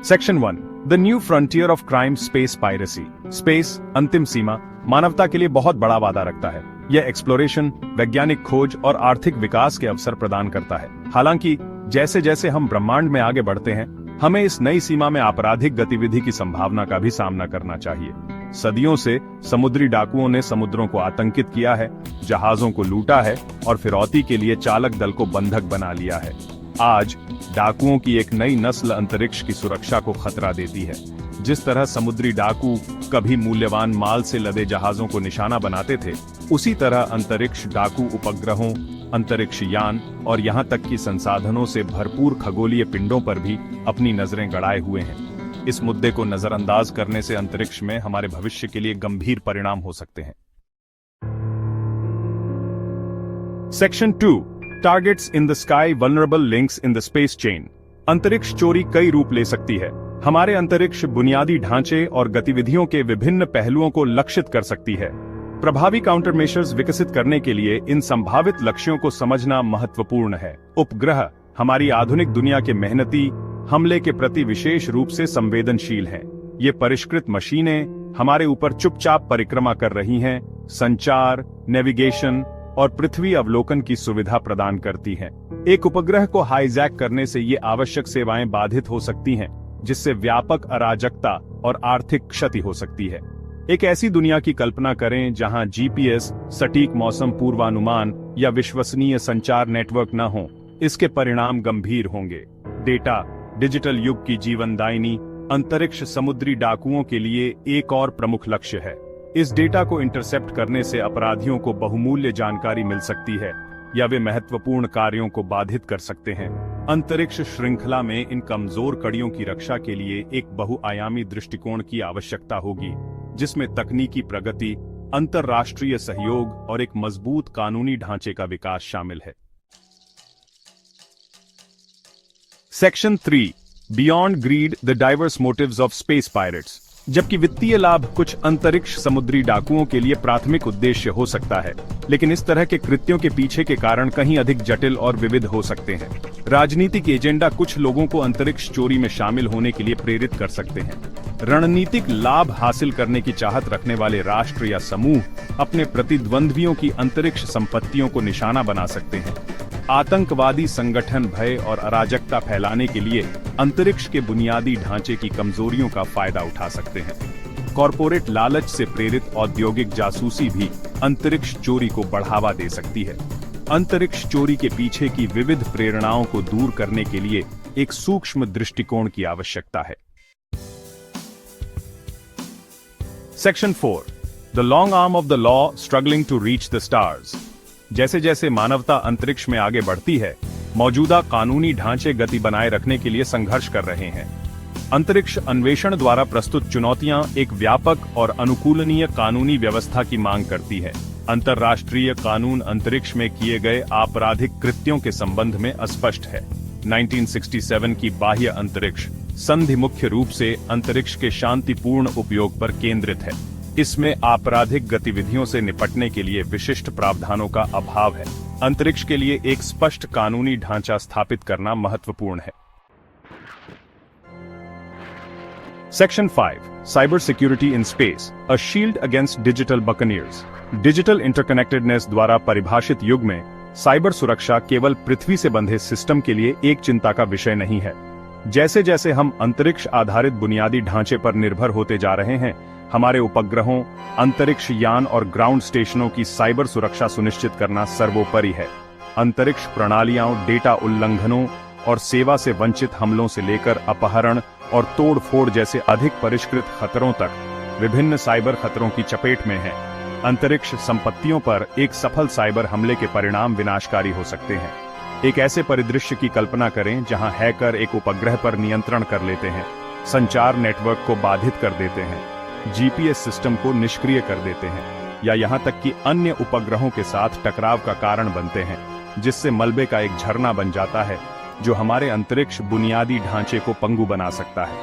Section 1, the new frontier of crime, space piracy. Space, अंतिम सीमा, मानवता के लिए बहुत बड़ा वादा रखता है। यह एक्सप्लोरेशन, वैज्ञानिक खोज और आर्थिक विकास के अवसर प्रदान करता है। हालांकि जैसे जैसे हम ब्रह्मांड में आगे बढ़ते हैं, हमें इस नई सीमा में आपराधिक गतिविधि की संभावना का भी सामना करना चाहिए। सदियों से समुद्री डाकुओं ने समुद्रों को आतंकित किया है, जहाजों को लूटा है और फिरौती के लिए चालक दल को बंधक बना लिया है। आज डाकुओं की एक नई नस्ल अंतरिक्ष की सुरक्षा को खतरा देती है। जिस तरह समुद्री डाकू कभी मूल्यवान माल से लदे जहाजों को निशाना बनाते थे, उसी तरह अंतरिक्ष डाकू उपग्रहों, अंतरिक्ष यान और यहाँ तक कि संसाधनों से भरपूर खगोलीय पिंडों पर भी अपनी नजरें गड़ाए हुए हैं। इस मुद्दे को नजरअंदाज करने से अंतरिक्ष में हमारे भविष्य के लिए गंभीर परिणाम हो सकते हैं। Section 2, targets in the sky, vulnerable links in the space chain. अंतरिक्ष चोरी कई रूप ले सकती है। हमारे अंतरिक्ष बुनियादी ढांचे और गतिविधियों के विभिन्न पहलुओं को लक्षित कर सकती है। प्रभावी काउंटर मेजर्स विकसित करने के लिए इन संभावित लक्ष्यों को समझना महत्वपूर्ण है। उपग्रह हमारी आधुनिक दुनिया के मेहनती हमले के प्रति विशेष रूप से संवेदनशील हैं। ये परिष्कृत मशीनें हमारे ऊपर चुपचाप परिक्रमा कर रही हैं, संचार, नेविगेशन और पृथ्वी अवलोकन की सुविधा प्रदान करती हैं। एक उपग्रह को हाईजैक करने से ये आवश्यक सेवाएं बाधित हो सकती हैं, जिससे व्यापक अराजकता और आर्थिक क्षति हो सकती है। एक ऐसी दुनिया की कल्पना करें जहां जीपीएस, सटीक मौसम पूर्वानुमान या विश्वसनीय संचार नेटवर्क न हो। इसके परिणाम गंभीर होंगे। डेटा, डिजिटल युग की जीवनदायिनी अंतरिक्ष समुद्री डाकुओं के लिए एक और प्रमुख लक्ष्य है। इस डेटा को इंटरसेप्ट करने से अपराधियों को बहुमूल्य जानकारी मिल सकती है या वे महत्वपूर्ण कार्यों को बाधित कर सकते हैं। अंतरिक्ष श्रृंखला में इन कमजोर कड़ियों की रक्षा के लिए एक बहुआयामी दृष्टिकोण की आवश्यकता होगी, जिसमें तकनीकी प्रगति, अंतर्राष्ट्रीय सहयोग और एक मजबूत कानूनी ढांचे का विकास शामिल है। Section 3, beyond greed, the diverse motives of space pirates. जबकि वित्तीय लाभ कुछ अंतरिक्ष समुद्री डाकुओं के लिए प्राथमिक उद्देश्य हो सकता है, लेकिन इस तरह के कृत्यों के पीछे के कारण कहीं अधिक जटिल और विविध हो सकते हैं। राजनीतिक एजेंडा कुछ लोगों को अंतरिक्ष चोरी में शामिल होने के लिए प्रेरित कर सकते हैं। रणनीतिक लाभ हासिल करने की चाहत रखने वाले राष्ट्र या समूह अपने प्रतिद्वंद्वियों की अंतरिक्ष संपत्तियों को निशाना बना सकते हैं। आतंकवादी संगठन भय और अराजकता फैलाने के लिए अंतरिक्ष के बुनियादी ढांचे की कमजोरियों का फायदा उठा सकते हैं। कॉरपोरेट लालच से प्रेरित औद्योगिक जासूसी भी अंतरिक्ष चोरी को बढ़ावा दे सकती है। अंतरिक्ष चोरी के पीछे की विविध प्रेरणाओं को दूर करने के लिए एक सूक्ष्म दृष्टिकोण की आवश्यकता है। Section 4, the long arm of the law, struggling to reach the stars. जैसे जैसे मानवता अंतरिक्ष में आगे बढ़ती है, मौजूदा कानूनी ढांचे गति बनाए रखने के लिए संघर्ष कर रहे हैं। अंतरिक्ष अन्वेषण द्वारा प्रस्तुत चुनौतियां एक व्यापक और अनुकूलनीय कानूनी व्यवस्था की मांग करती है। अंतर्राष्ट्रीय कानून अंतरिक्ष में किए गए आपराधिक कृत्यों के संबंध में अस्पष्ट है। 1967 की बाह्य अंतरिक्ष संधि मुख्य रूप से अंतरिक्ष के शांतिपूर्ण उपयोग पर केंद्रित है। इसमें आपराधिक गतिविधियों से निपटने के लिए विशिष्ट प्रावधानों का अभाव है। अंतरिक्ष के लिए एक स्पष्ट कानूनी ढांचा स्थापित करना महत्वपूर्ण है। Section 5, cyber security in space, a shield against digital buccaneers. Digital interconnectedness द्वारा परिभाषित युग में साइबर सुरक्षा केवल पृथ्वी से बंधे सिस्टम के लिए एक चिंता का विषय नहीं है। जैसे जैसे हम अंतरिक्ष आधारित बुनियादी ढांचे पर निर्भर होते जा रहे हैं, हमारे उपग्रहों, अंतरिक्ष यान और ग्राउंड स्टेशनों की साइबर सुरक्षा सुनिश्चित करना सर्वोपरि है। अंतरिक्ष प्रणालियां डेटा उल्लंघनों और सेवा से वंचित हमलों से लेकर अपहरण और तोड़फोड़ जैसे अधिक परिष्कृत खतरों तक विभिन्न साइबर खतरों की चपेट में हैं। अंतरिक्ष संपत्तियों पर एक सफल साइबर हमले के परिणाम विनाशकारी हो सकते हैं। एक ऐसे परिदृश्य की कल्पना करें जहां हैकर एक उपग्रह पर नियंत्रण कर लेते हैं, संचार नेटवर्क को बाधित कर देते हैं, जीपीएस सिस्टम को निष्क्रिय कर देते हैं या यहां तक कि अन्य उपग्रहों के साथ टकराव का कारण बनते हैं, जिससे मलबे का एक झरना बन जाता है जो हमारे अंतरिक्ष बुनियादी ढांचे को पंगु बना सकता है।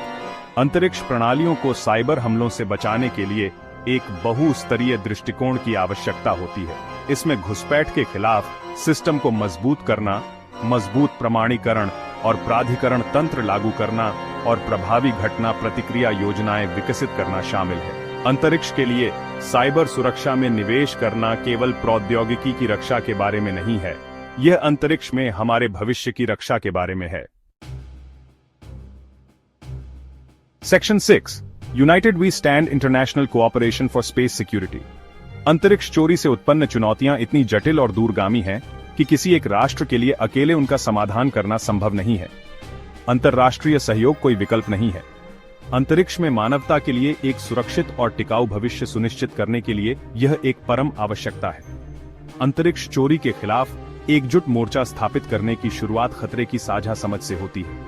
अंतरिक्ष प्रणालियों को साइबर हमलों से बचाने के लिए एक बहुस्तरीय दृष्टिकोण की आवश्यकता होती है। इसमें घुसपैठ के खिलाफ सिस्टम को मजबूत करना, मजबूत प्रमाणीकरण और प्राधिकरण तंत्र लागू करना और प्रभावी घटना प्रतिक्रिया योजनाएं विकसित करना शामिल है। अंतरिक्ष के लिए साइबर सुरक्षा में निवेश करना केवल प्रौद्योगिकी की रक्षा के बारे में नहीं है, यह अंतरिक्ष में हमारे भविष्य की रक्षा के बारे में है। Section 6 united we stand international cooperation for space security. अंतरिक्ष चोरी से उत्पन्न चुनौतियां इतनी जटिल और दूरगामी हैं कि किसी एक राष्ट्र के लिए अकेले उनका समाधान करना संभव नहीं है। अंतर्राष्ट्रीय सहयोग कोई विकल्प नहीं है। अंतरिक्ष में मानवता के लिए एक सुरक्षित और टिकाऊ भविष्य सुनिश्चित करने के लिए यह एक परम आवश्यकता है। अंतरिक्ष चोरी के खिलाफ एकजुट मोर्चा स्थापित करने की शुरुआत खतरे की साझा समझ से होती है।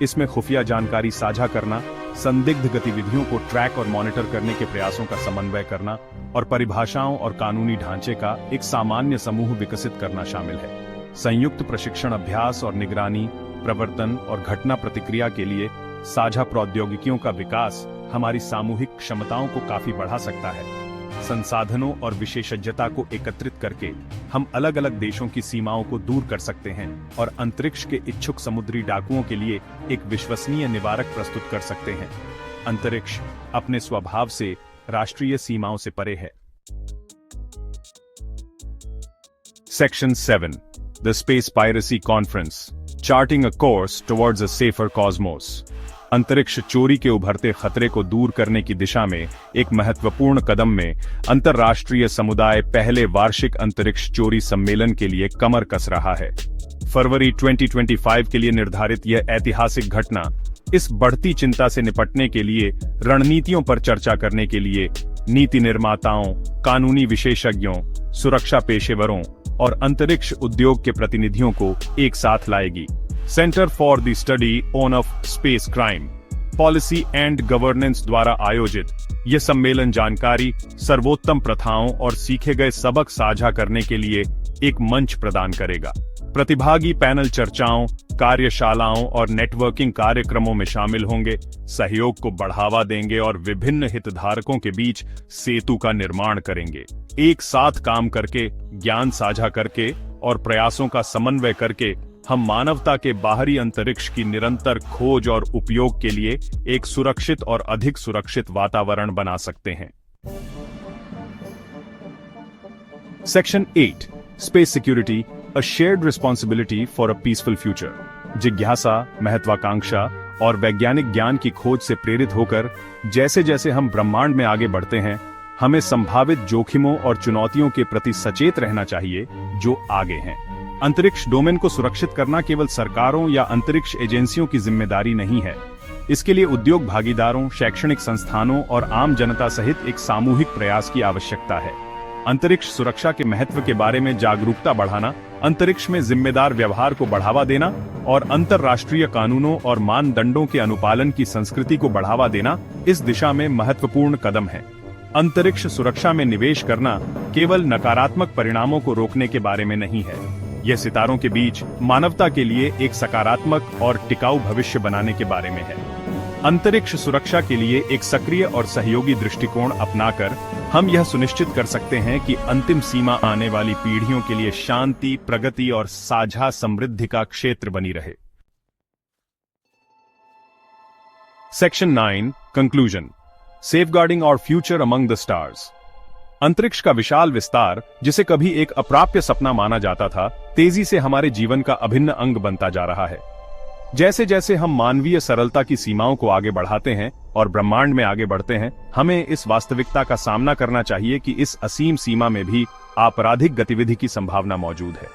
इसमें खुफिया जानकारी साझा करना, संदिग्ध गतिविधियों को ट्रैक और मॉनिटर करने के प्रयासों का समन्वय करना और परिभाषाओं और कानूनी ढांचे का एक सामान्य समूह विकसित करना शामिल है। संयुक्त प्रशिक्षण अभ्यास और निगरानी, प्रवर्तन और घटना प्रतिक्रिया के लिए साझा प्रौद्योगिकियों का विकास हमारी सामूहिक क्षमताओं को काफी बढ़ा सकता है। संसाधनों और विशेषज्ञता को एकत्रित करके हम अलग अलग देशों की सीमाओं को दूर कर सकते हैं और अंतरिक्ष के इच्छुक समुद्री डाकुओं के लिए एक विश्वसनीय निवारक प्रस्तुत कर सकते हैं। अंतरिक्ष अपने स्वभाव से राष्ट्रीय सीमाओं से परे है। Section 7 the space piracy conference charting a course towards a safer Cosmos. अंतरिक्ष चोरी के उभरते खतरे को दूर करने की दिशा में एक महत्वपूर्ण कदम में अंतर्राष्ट्रीय समुदाय पहले वार्षिक अंतरिक्ष चोरी सम्मेलन के लिए कमर कस रहा है। फरवरी 2025 के लिए निर्धारित यह ऐतिहासिक घटना इस बढ़ती चिंता से निपटने के लिए रणनीतियों पर चर्चा करने के लिए नीति निर्माताओं, कानूनी विशेषज्ञों, सुरक्षा पेशेवरों और अंतरिक्ष उद्योग के प्रतिनिधियों को एक साथ लाएगी। Centre for the study on off space crime policy and governance द्वारा आयोजित यह सम्मेलन जानकारी, सर्वोत्तम प्रथाओं और सीखे गए सबक साझा करने के लिए एक मंच प्रदान करेगा। प्रतिभागी पैनल चर्चाओं, कार्यशालाओं और नेटवर्किंग कार्यक्रमों में शामिल होंगे, सहयोग को बढ़ावा देंगे और विभिन्न हितधारकों के बीच सेतु का निर्माण करेंगे। एक साथ काम करके, ज्ञान साझा करके और प्रयासों का समन्वय करके हम मानवता के बाहरी अंतरिक्ष की निरंतर खोज और उपयोग के लिए एक सुरक्षित और अधिक सुरक्षित वातावरण बना सकते हैं। Section 8 space security a shared responsibility for a peaceful future. जिज्ञासा, महत्वाकांक्षा और वैज्ञानिक ज्ञान की खोज से प्रेरित होकर जैसे जैसे हम ब्रह्मांड में आगे बढ़ते हैं, हमें संभावित जोखिमों और चुनौतियों के प्रति सचेत रहना चाहिए जो आगे हैं। अंतरिक्ष डोमेन को सुरक्षित करना केवल सरकारों या अंतरिक्ष एजेंसियों की जिम्मेदारी नहीं है। इसके लिए उद्योग भागीदारों, शैक्षणिक संस्थानों और आम जनता सहित एक सामूहिक प्रयास की आवश्यकता है। अंतरिक्ष सुरक्षा के महत्व के बारे में जागरूकता बढ़ाना, अंतरिक्ष में जिम्मेदार व्यवहार को बढ़ावा देना और अंतर्राष्ट्रीय कानूनों और मानदंडों के अनुपालन की संस्कृति को बढ़ावा देना इस दिशा में महत्वपूर्ण कदम है। अंतरिक्ष सुरक्षा में निवेश करना केवल नकारात्मक परिणामों को रोकने के बारे में नहीं है, यह सितारों के बीच मानवता के लिए एक सकारात्मक और टिकाऊ भविष्य बनाने के बारे में है। अंतरिक्ष सुरक्षा के लिए एक सक्रिय और सहयोगी दृष्टिकोण अपनाकर हम यह सुनिश्चित कर सकते हैं कि अंतिम सीमा आने वाली पीढ़ियों के लिए शांति, प्रगति और साझा समृद्धि का क्षेत्र बनी रहे। सेक्शन 9 कंक्लूजन सेफगार्डिंग और फ्यूचर अमंग द स्टार्स। अंतरिक्ष का विशाल विस्तार, जिसे कभी एक अप्राप्य सपना माना जाता था, तेजी से हमारे जीवन का अभिन्न अंग बनता जा रहा है। जैसे जैसे हम मानवीय सरलता की सीमाओं को आगे बढ़ाते हैं और ब्रह्मांड में आगे बढ़ते हैं, हमें इस वास्तविकता का सामना करना चाहिए कि इस असीम सीमा में भी आपराधिक गतिविधि की संभावना मौजूद है।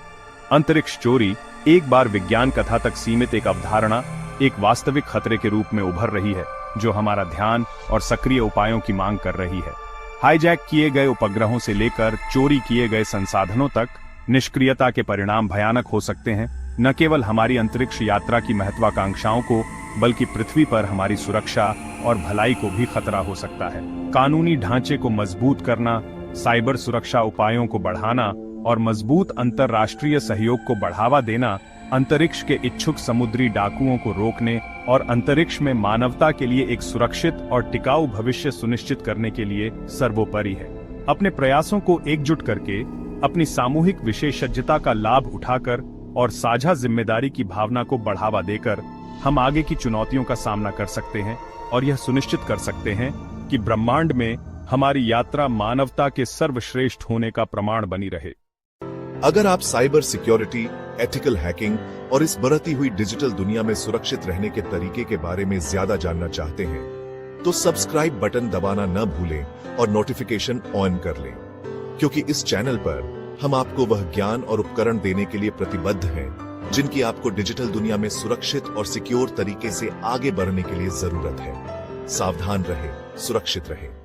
अंतरिक्ष चोरी एक बार विज्ञान कथा तक सीमित एक अवधारणा एक वास्तविक खतरे के रूप में उभर रही है, जो हमारा ध्यान और सक्रिय उपायों की मांग कर रही है। हाईजैक किए गए उपग्रहों से लेकर चोरी किए गए संसाधनों तक, निष्क्रियता के परिणाम भयानक हो सकते हैं, न केवल हमारी अंतरिक्ष यात्रा की महत्वाकांक्षाओं को, बल्कि पृथ्वी पर हमारी सुरक्षा और भलाई को भी खतरा हो सकता है। कानूनी ढांचे को मजबूत करना, साइबर सुरक्षा उपायों को बढ़ाना और मजबूत अंतर्राष्ट्रीय सहयोग को बढ़ावा देना अंतरिक्ष के इच्छुक समुद्री डाकुओं को रोकने और अंतरिक्ष में मानवता के लिए एक सुरक्षित और टिकाऊ भविष्य सुनिश्चित करने के लिए सर्वोपरि है। अपने प्रयासों को एकजुट करके, अपनी सामूहिक विशेषज्ञता का लाभ उठाकर और साझा जिम्मेदारी की भावना को बढ़ावा देकर हम आगे की चुनौतियों का सामना कर सकते हैं और यह सुनिश्चित कर सकते हैं कि ब्रह्मांड में हमारी यात्रा मानवता के सर्वश्रेष्ठ होने का प्रमाण बनी रहे। अगर आप साइबर सिक्योरिटी, एथिकल हैकिंग और इस बढ़ती हुई डिजिटल दुनिया में सुरक्षित रहने के तरीके के बारे में ज्यादा जानना चाहते हैं, तो सब्सक्राइब बटन दबाना न भूलें और नोटिफिकेशन ऑन कर लें, क्योंकि इस चैनल पर हम आपको वह ज्ञान और उपकरण देने के लिए प्रतिबद्ध हैं जिनकी आपको डिजिटल दुनिया में सुरक्षित और सिक्योर तरीके से आगे बढ़ने के लिए जरूरत है। सावधान रहें, सुरक्षित रहें।